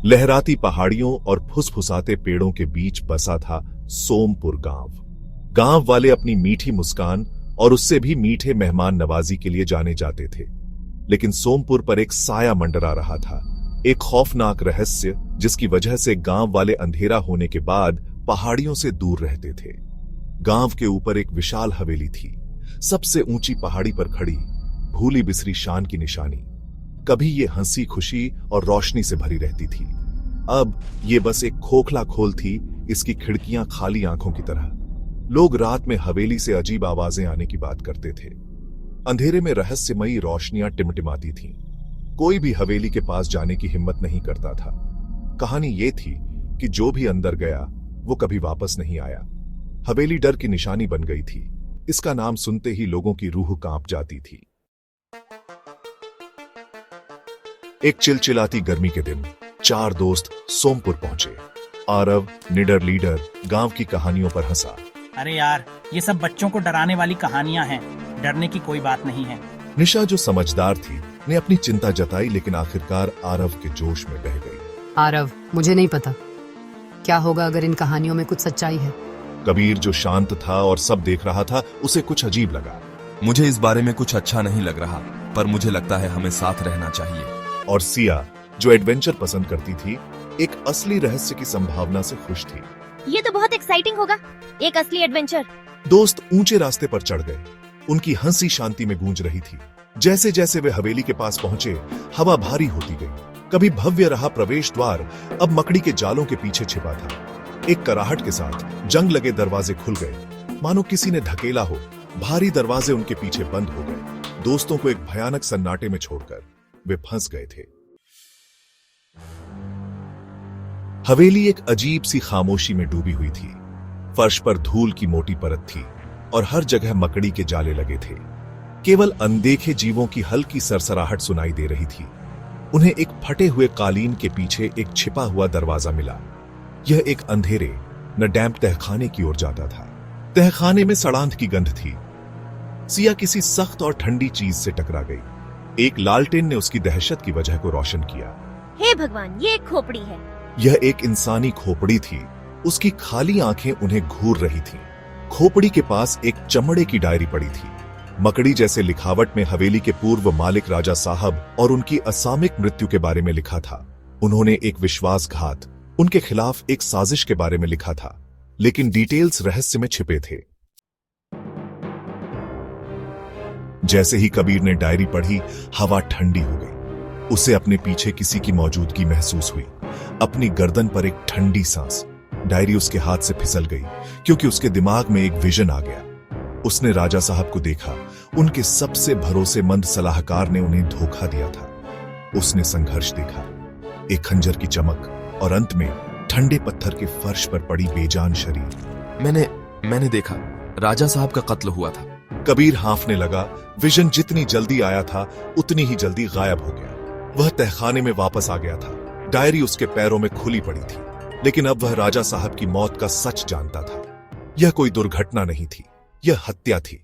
लहराती पहाड़ियों और फुसफुसाते पेड़ों के बीच बसा था सोमपुर गांव। गांव वाले अपनी मीठी मुस्कान और उससे भी मीठे मेहमान नवाजी के लिए जाने जाते थे। लेकिन सोमपुर पर एक साया मंडरा रहा था, एक खौफनाक रहस्य जिसकी वजह से गांव वाले अंधेरा होने के बाद पहाड़ियों से दूर रहते थे। गांव के ऊपर एक विशाल हवेली थी, सबसे ऊंची पहाड़ी पर खड़ी, भूली बिसरी शान की निशानी। कभी ये हंसी खुशी और रोशनी से भरी रहती थी, अब ये बस एक खोखला खोल थी, इसकी खिड़कियां खाली आंखों की तरह। लोग रात में हवेली से अजीब आवाजें आने की बात करते थे। अंधेरे में रहस्यमयी रोशनियां टिमटिमाती थीं। कोई भी हवेली के पास जाने की हिम्मत नहीं करता था। कहानी ये थी कि जो भी अंदर गया वो कभी वापस नहीं आया। हवेली डर की निशानी बन गई थी। इसका नाम सुनते ही लोगों की रूह कांप जाती थी। एक चिलचिलाती गर्मी के दिन 4 दोस्त सोमपुर पहुंचे। आरव निडर लीडर गांव की कहानियों पर हंसा। अरे यार, ये सब बच्चों को डराने वाली कहानियां हैं, डरने की कोई बात नहीं है। निशा जो समझदार थी ने अपनी चिंता जताई, लेकिन आखिरकार आरव के जोश में बह गई। आरव, मुझे नहीं पता क्या होगा अगर इन कहानियों में कुछ सच्चाई है। कबीर जो शांत था और सब देख रहा था, उसे कुछ अजीब लगा। मुझे इस बारे में कुछ अच्छा नहीं लग रहा, पर मुझे लगता है हमें साथ रहना चाहिए। और सिया जो एडवेंचर पसंद करती थी, एक असली रहस्य की संभावना से खुश थी। ये तो बहुत एक्साइटिंग होगा, एक असली एडवेंचर। दोस्त ऊंचे रास्ते पर चढ़ गए। उनकी हंसी शांति में गूंज रही थी। जैसे जैसे वे हवेली के पास पहुंचे, हवा भारी होती गई। कभी भव्य रहा प्रवेश द्वार अब मकड़ी के जालों के पीछे छिपा था। एक कराहट के साथ जंग लगे दरवाजे खुल गए, मानो किसी ने ढकेला हो। भारी दरवाजे उनके पीछे बंद हो गए। दोस्तों को एक भयानक सन्नाटे में छोड़कर वे फंस गए थे। हवेली एक अजीब सी खामोशी में डूबी हुई थी। फर्श पर धूल की मोटी परत थी और हर जगह मकड़ी के जाले लगे थे। केवल अनदेखे जीवों की हल्की सरसराहट सुनाई दे रही थी। उन्हें एक फटे हुए कालीन के पीछे एक छिपा हुआ दरवाजा मिला। यह एक अंधेरे न डैम्प तहखाने की ओर जाता था। तहखाने में सड़ांध की गंध थी। सिया किसी सख्त और ठंडी चीज से टकरा गई। एक लालटेन ने उसकी दहशत की वजह को रोशन किया। हे भगवान, ये एक खोपड़ी है। यह एक इंसानी खोपड़ी थी। उसकी खाली आंखें उन्हें घूर रही थीं। खोपड़ी के पास एक चमड़े की डायरी पड़ी थी। मकड़ी जैसे लिखावट में हवेली के पूर्व मालिक राजा साहब और उनकी असामयिक मृत्यु के बारे में लिखा था। उन्होंने एक विश्वासघात, उनके खिलाफ एक साजिश के बारे में लिखा था, लेकिन डिटेल्स रहस्य में छिपे थे। जैसे ही कबीर ने डायरी पढ़ी, हवा ठंडी हो गई। उसे अपने पीछे किसी की मौजूदगी महसूस हुई। अपनी गर्दन पर एक ठंडी सांस। डायरी उसके हाथ से फिसल गई क्योंकि उसके दिमाग में एक विजन आ गया। उसने राजा साहब को देखा। उनके सबसे भरोसेमंद सलाहकार ने उन्हें धोखा दिया था। उसने संघर्ष देखा, एक खंजर की चमक और अंत में ठंडे पत्थर के फर्श पर पड़ी बेजान शरीर। मैंने देखा, राजा साहब का कत्ल हुआ था। कबीर हांफने लगा। विजन जितनी जल्दी आया था उतनी ही जल्दी गायब हो गया। वह तहखाने में वापस आ गया था। डायरी उसके पैरों में खुली पड़ी थी, लेकिन अब वह राजा साहब की मौत का सच जानता था। यह कोई दुर्घटना नहीं थी, यह हत्या थी।